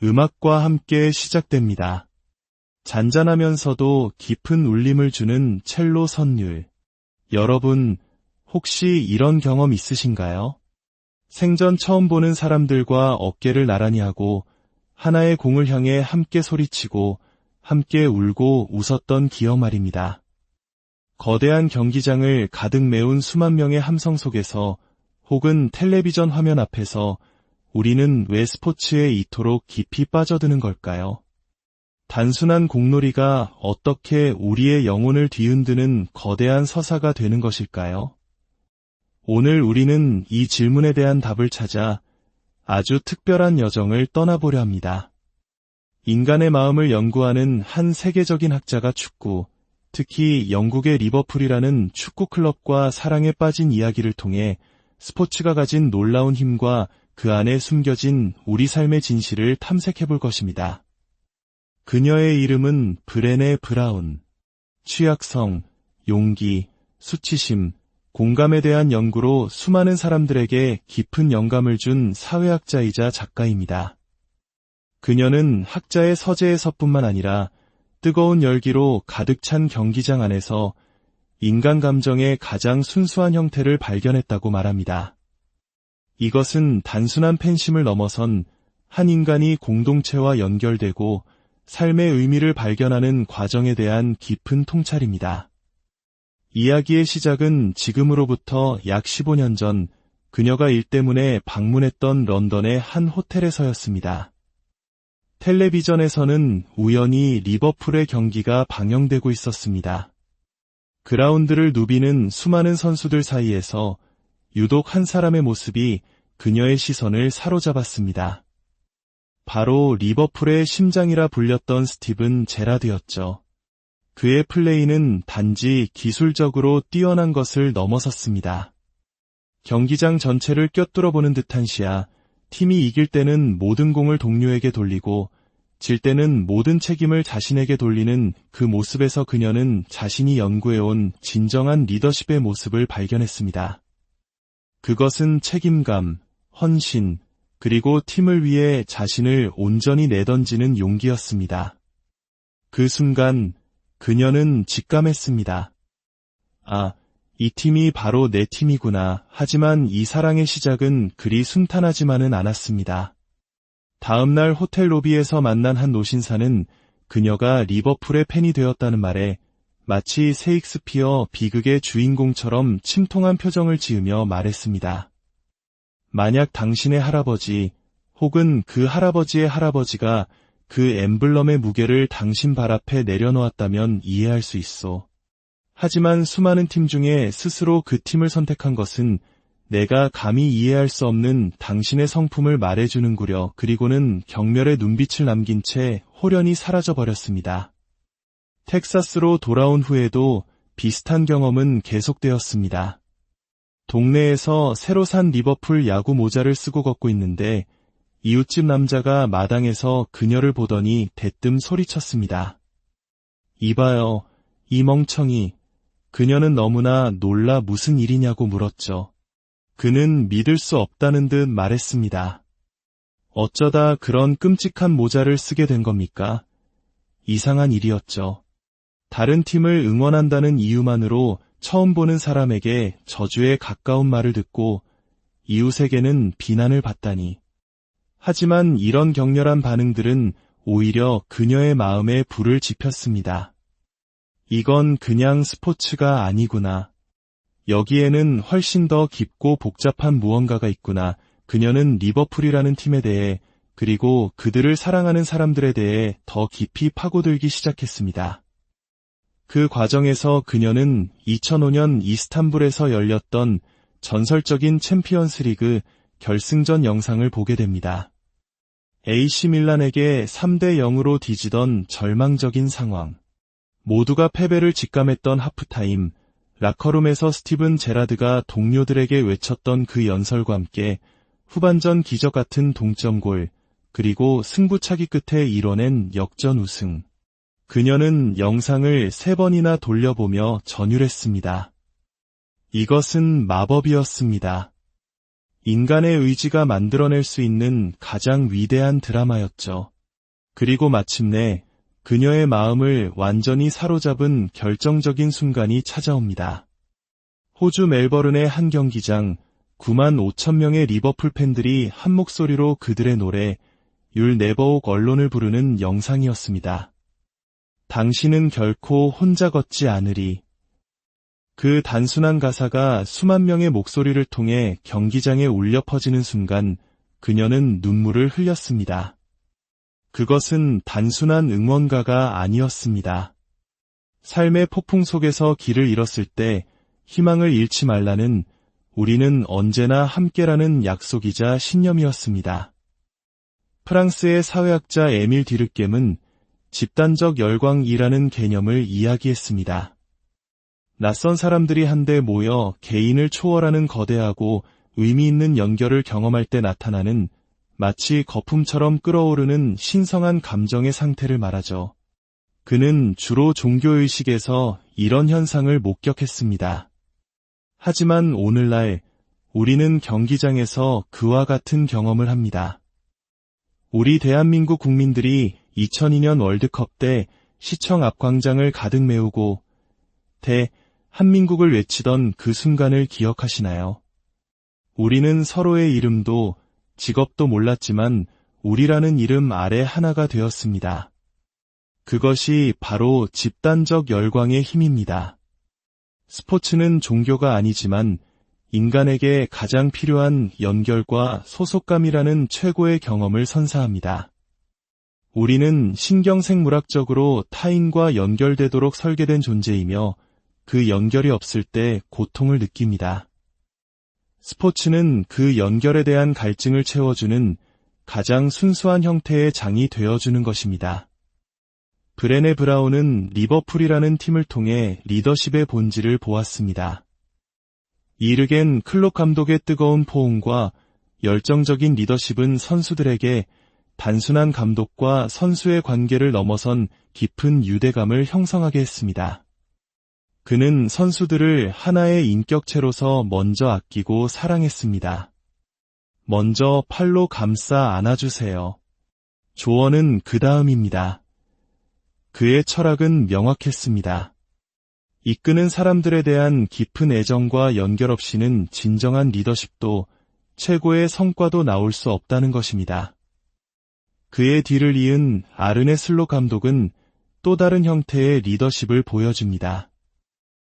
음악과 함께 시작됩니다. 잔잔하면서도 깊은 울림을 주는 첼로 선율. 여러분, 혹시 이런 경험 있으신가요? 생전 처음 보는 사람들과 어깨를 나란히 하고 하나의 공을 향해 함께 소리치고 함께 울고 웃었던 기억 말입니다. 거대한 경기장을 가득 메운 수만 명의 함성 속에서 혹은 텔레비전 화면 앞에서 우리는 왜 스포츠에 이토록 깊이 빠져드는 걸까요? 단순한 공놀이가 어떻게 우리의 영혼을 뒤흔드는 거대한 서사가 되는 것일까요? 오늘 우리는 이 질문에 대한 답을 찾아 아주 특별한 여정을 떠나보려 합니다. 인간의 마음을 연구하는 한 세계적인 학자가 축구, 특히 영국의 리버풀이라는 축구 클럽과 사랑에 빠진 이야기를 통해 스포츠가 가진 놀라운 힘과 그 안에 숨겨진 우리 삶의 진실을 탐색해볼 것입니다. 그녀의 이름은 브레네 브라운. 취약성, 용기, 수치심, 공감에 대한 연구로 수많은 사람들에게 깊은 영감을 준 사회학자이자 작가입니다. 그녀는 학자의 서재에서뿐만 아니라 뜨거운 열기로 가득 찬 경기장 안에서 인간 감정의 가장 순수한 형태를 발견했다고 말합니다. 이것은 단순한 팬심을 넘어선 한 인간이 공동체와 연결되고 삶의 의미를 발견하는 과정에 대한 깊은 통찰입니다. 이야기의 시작은 지금으로부터 약 15년 전 그녀가 일 때문에 방문했던 런던의 한 호텔에서였습니다. 텔레비전에서는 우연히 리버풀의 경기가 방영되고 있었습니다. 그라운드를 누비는 수많은 선수들 사이에서 유독 한 사람의 모습이 그녀의 시선을 사로잡았습니다. 바로 리버풀의 심장이라 불렸던 스티븐 제라드였죠. 그의 플레이는 단지 기술적으로 뛰어난 것을 넘어섰습니다. 경기장 전체를 꿰뚫어보는 듯한 시야, 팀이 이길 때는 모든 공을 동료에게 돌리고 질 때는 모든 책임을 자신에게 돌리는 그 모습에서 그녀는 자신이 연구해온 진정한 리더십의 모습을 발견했습니다. 그것은 책임감, 헌신, 그리고 팀을 위해 자신을 온전히 내던지는 용기였습니다. 그 순간 그녀는 직감했습니다. 아, 이 팀이 바로 내 팀이구나. 하지만 이 사랑의 시작은 그리 순탄하지만은 않았습니다. 다음 날 호텔 로비에서 만난 한 노신사는 그녀가 리버풀의 팬이 되었다는 말에 마치 셰익스피어 비극의 주인공처럼 침통한 표정을 지으며 말했습니다. 만약 당신의 할아버지 혹은 그 할아버지의 할아버지가 그 엠블럼의 무게를 당신 발 앞에 내려놓았다면 이해할 수 있소. 하지만 수많은 팀 중에 스스로 그 팀을 선택한 것은 내가 감히 이해할 수 없는 당신의 성품을 말해주는구려. 그리고는 경멸의 눈빛을 남긴 채 홀연히 사라져버렸습니다. 텍사스로 돌아온 후에도 비슷한 경험은 계속되었습니다. 동네에서 새로 산 리버풀 야구 모자를 쓰고 걷고 있는데 이웃집 남자가 마당에서 그녀를 보더니 대뜸 소리쳤습니다. 이봐요, 이 멍청이. 그녀는 너무나 놀라 무슨 일이냐고 물었죠. 그는 믿을 수 없다는 듯 말했습니다. 어쩌다 그런 끔찍한 모자를 쓰게 된 겁니까? 이상한 일이었죠. 다른 팀을 응원한다는 이유만으로 처음 보는 사람에게 저주에 가까운 말을 듣고 이웃에게는 비난을 받다니. 하지만 이런 격렬한 반응들은 오히려 그녀의 마음에 불을 지폈습니다. 이건 그냥 스포츠가 아니구나. 여기에는 훨씬 더 깊고 복잡한 무언가가 있구나. 그녀는 리버풀이라는 팀에 대해 그리고 그들을 사랑하는 사람들에 대해 더 깊이 파고들기 시작했습니다. 그 과정에서 그녀는 2005년 이스탄불에서 열렸던 전설적인 챔피언스 리그 결승전 영상을 보게 됩니다. AC 밀란에게 3대 0으로 뒤지던 절망적인 상황. 모두가 패배를 직감했던 하프타임, 라커룸에서 스티븐 제라드가 동료들에게 외쳤던 그 연설과 함께 후반전 기적 같은 동점골, 그리고 승부차기 끝에 이뤄낸 역전 우승. 그녀는 영상을 3번이나 돌려보며 전율했습니다. 이것은 마법이었습니다. 인간의 의지가 만들어낼 수 있는 가장 위대한 드라마였죠. 그리고 마침내 그녀의 마음을 완전히 사로잡은 결정적인 순간이 찾아옵니다. 호주 멜버른의 한 경기장, 9만 5천 명의 리버풀 팬들이 한 목소리로 그들의 노래 You'll Never Walk Alone을 부르는 영상이었습니다. 당신은 결코 혼자 걷지 않으리. 그 단순한 가사가 수만 명의 목소리를 통해 경기장에 울려 퍼지는 순간 그녀는 눈물을 흘렸습니다. 그것은 단순한 응원가가 아니었습니다. 삶의 폭풍 속에서 길을 잃었을 때 희망을 잃지 말라는 우리는 언제나 함께라는 약속이자 신념이었습니다. 프랑스의 사회학자 에밀 디르켐은 집단적 열광이라는 개념을 이야기했습니다. 낯선 사람들이 한데 모여 개인을 초월하는 거대하고 의미 있는 연결을 경험할 때 나타나는 마치 거품처럼 끓어오르는 신성한 감정의 상태를 말하죠. 그는 주로 종교의식에서 이런 현상을 목격했습니다. 하지만 오늘날 우리는 경기장에서 그와 같은 경험을 합니다. 우리 대한민국 국민들이 2002년 월드컵 때 시청 앞 광장을 가득 메우고 한민국을 외치던 그 순간을 기억하시나요? 우리는 서로의 이름도 직업도 몰랐지만 우리라는 이름 아래 하나가 되었습니다. 그것이 바로 집단적 열광의 힘입니다. 스포츠는 종교가 아니지만 인간에게 가장 필요한 연결과 소속감이라는 최고의 경험을 선사합니다. 우리는 신경생물학적으로 타인과 연결되도록 설계된 존재이며 그 연결이 없을 때 고통을 느낍니다. 스포츠는 그 연결에 대한 갈증을 채워주는 가장 순수한 형태의 장이 되어주는 것입니다. 브레네 브라운은 리버풀이라는 팀을 통해 리더십의 본질을 보았습니다. 이르겐 클롭 감독의 뜨거운 포옹과 열정적인 리더십은 선수들에게 단순한 감독과 선수의 관계를 넘어선 깊은 유대감을 형성하게 했습니다. 그는 선수들을 하나의 인격체로서 먼저 아끼고 사랑했습니다. 먼저 팔로 감싸 안아주세요. 조언은 그 다음입니다. 그의 철학은 명확했습니다. 이끄는 사람들에 대한 깊은 애정과 연결 없이는 진정한 리더십도 최고의 성과도 나올 수 없다는 것입니다. 그의 뒤를 이은 아르네 슬롯 감독은 또 다른 형태의 리더십을 보여줍니다.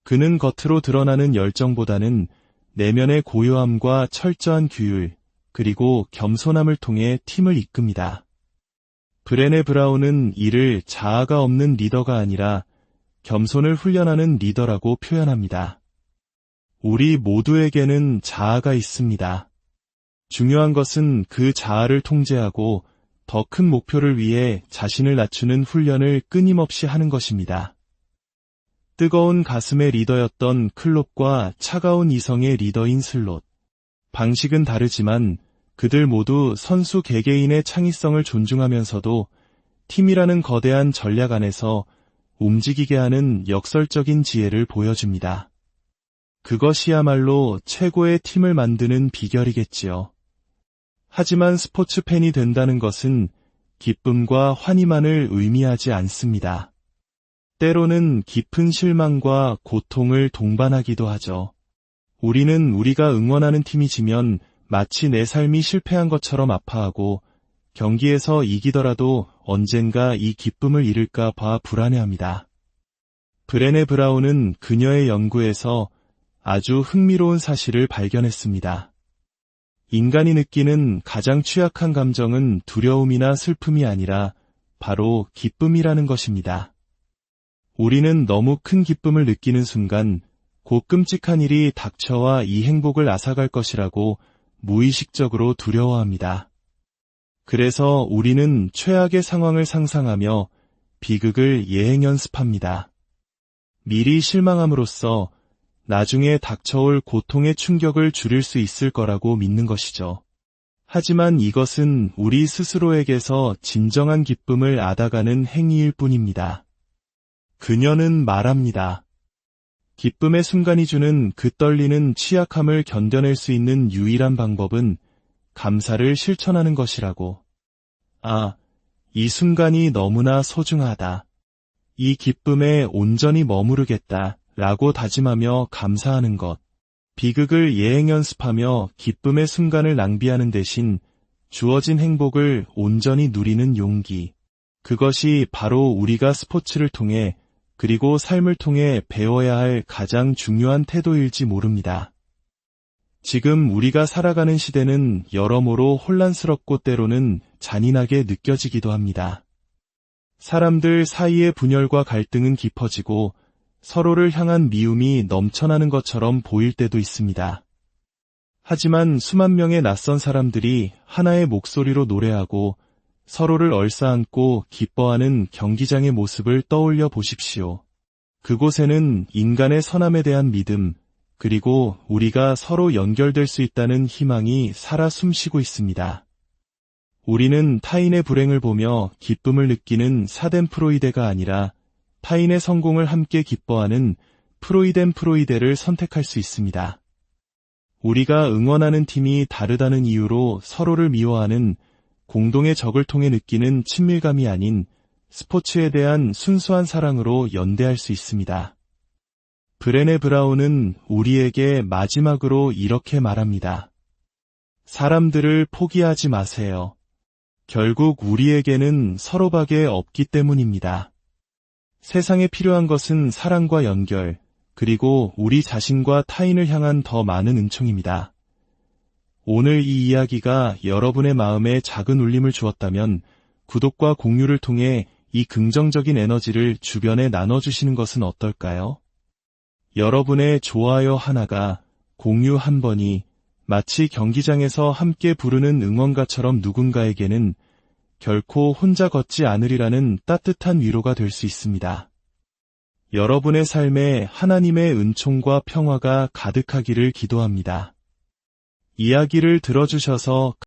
그는 겉으로 드러나는 열정보다는 내면의 고요함과 철저한 규율, 그리고 겸손함을 통해 팀을 이끕니다. 브레네 브라운은 이를 자아가 없는 리더가 아니라 겸손을 훈련하는 리더라고 표현합니다. 우리 모두에게는 자아가 있습니다. 중요한 것은 그 자아를 통제하고 더 큰 목표를 위해 자신을 낮추는 훈련을 끊임없이 하는 것입니다. 뜨거운 가슴의 리더였던 클롭과 차가운 이성의 리더인 슬롯. 방식은 다르지만 그들 모두 선수 개개인의 창의성을 존중하면서도 팀이라는 거대한 전략 안에서 움직이게 하는 역설적인 지혜를 보여줍니다. 그것이야말로 최고의 팀을 만드는 비결이겠지요. 하지만 스포츠 팬이 된다는 것은 기쁨과 환희만을 의미하지 않습니다. 때로는 깊은 실망과 고통을 동반하기도 하죠. 우리는 우리가 응원하는 팀이 지면 마치 내 삶이 실패한 것처럼 아파하고 경기에서 이기더라도 언젠가 이 기쁨을 잃을까 봐 불안해합니다. 브레네 브라운은 그녀의 연구에서 아주 흥미로운 사실을 발견했습니다. 인간이 느끼는 가장 취약한 감정은 두려움이나 슬픔이 아니라 바로 기쁨이라는 것입니다. 우리는 너무 큰 기쁨을 느끼는 순간 곧 끔찍한 일이 닥쳐와 이 행복을 앗아갈 것이라고 무의식적으로 두려워합니다. 그래서 우리는 최악의 상황을 상상하며 비극을 예행 연습합니다. 미리 실망함으로써 나중에 닥쳐올 고통의 충격을 줄일 수 있을 거라고 믿는 것이죠. 하지만 이것은 우리 스스로에게서 진정한 기쁨을 앗아가는 행위일 뿐입니다. 그녀는 말합니다. 기쁨의 순간이 주는 그 떨리는 취약함을 견뎌낼 수 있는 유일한 방법은 감사를 실천하는 것이라고. 아, 이 순간이 너무나 소중하다. 이 기쁨에 온전히 머무르겠다 라고 다짐하며 감사하는 것. 비극을 예행 연습하며 기쁨의 순간을 낭비하는 대신 주어진 행복을 온전히 누리는 용기. 그것이 바로 우리가 스포츠를 통해 그리고 삶을 통해 배워야 할 가장 중요한 태도일지 모릅니다. 지금 우리가 살아가는 시대는 여러모로 혼란스럽고 때로는 잔인하게 느껴지기도 합니다. 사람들 사이의 분열과 갈등은 깊어지고 서로를 향한 미움이 넘쳐나는 것처럼 보일 때도 있습니다. 하지만 수만 명의 낯선 사람들이 하나의 목소리로 노래하고 서로를 얼싸안고 기뻐하는 경기장의 모습을 떠올려 보십시오. 그곳에는 인간의 선함에 대한 믿음, 그리고 우리가 서로 연결될 수 있다는 희망이 살아 숨쉬고 있습니다. 우리는 타인의 불행을 보며 기쁨을 느끼는 사덴프로이데가 아니라 타인의 성공을 함께 기뻐하는 프로이덴프로이데를 선택할 수 있습니다. 우리가 응원하는 팀이 다르다는 이유로 서로를 미워하는 공동의 적을 통해 느끼는 친밀감이 아닌 스포츠에 대한 순수한 사랑으로 연대할 수 있습니다. 브레네 브라운은 우리에게 마지막으로 이렇게 말합니다. 사람들을 포기하지 마세요. 결국 우리에게는 서로밖에 없기 때문입니다. 세상에 필요한 것은 사랑과 연결, 그리고 우리 자신과 타인을 향한 더 많은 은총입니다. 오늘 이 이야기가 여러분의 마음에 작은 울림을 주었다면 구독과 공유를 통해 이 긍정적인 에너지를 주변에 나눠주시는 것은 어떨까요? 여러분의 좋아요 하나가, 공유 한 번이 마치 경기장에서 함께 부르는 응원가처럼 누군가에게는 결코 혼자 걷지 않으리라는 따뜻한 위로가 될 수 있습니다. 여러분의 삶에 하나님의 은총과 평화가 가득하기를 기도합니다. 이야기를 들어주셔서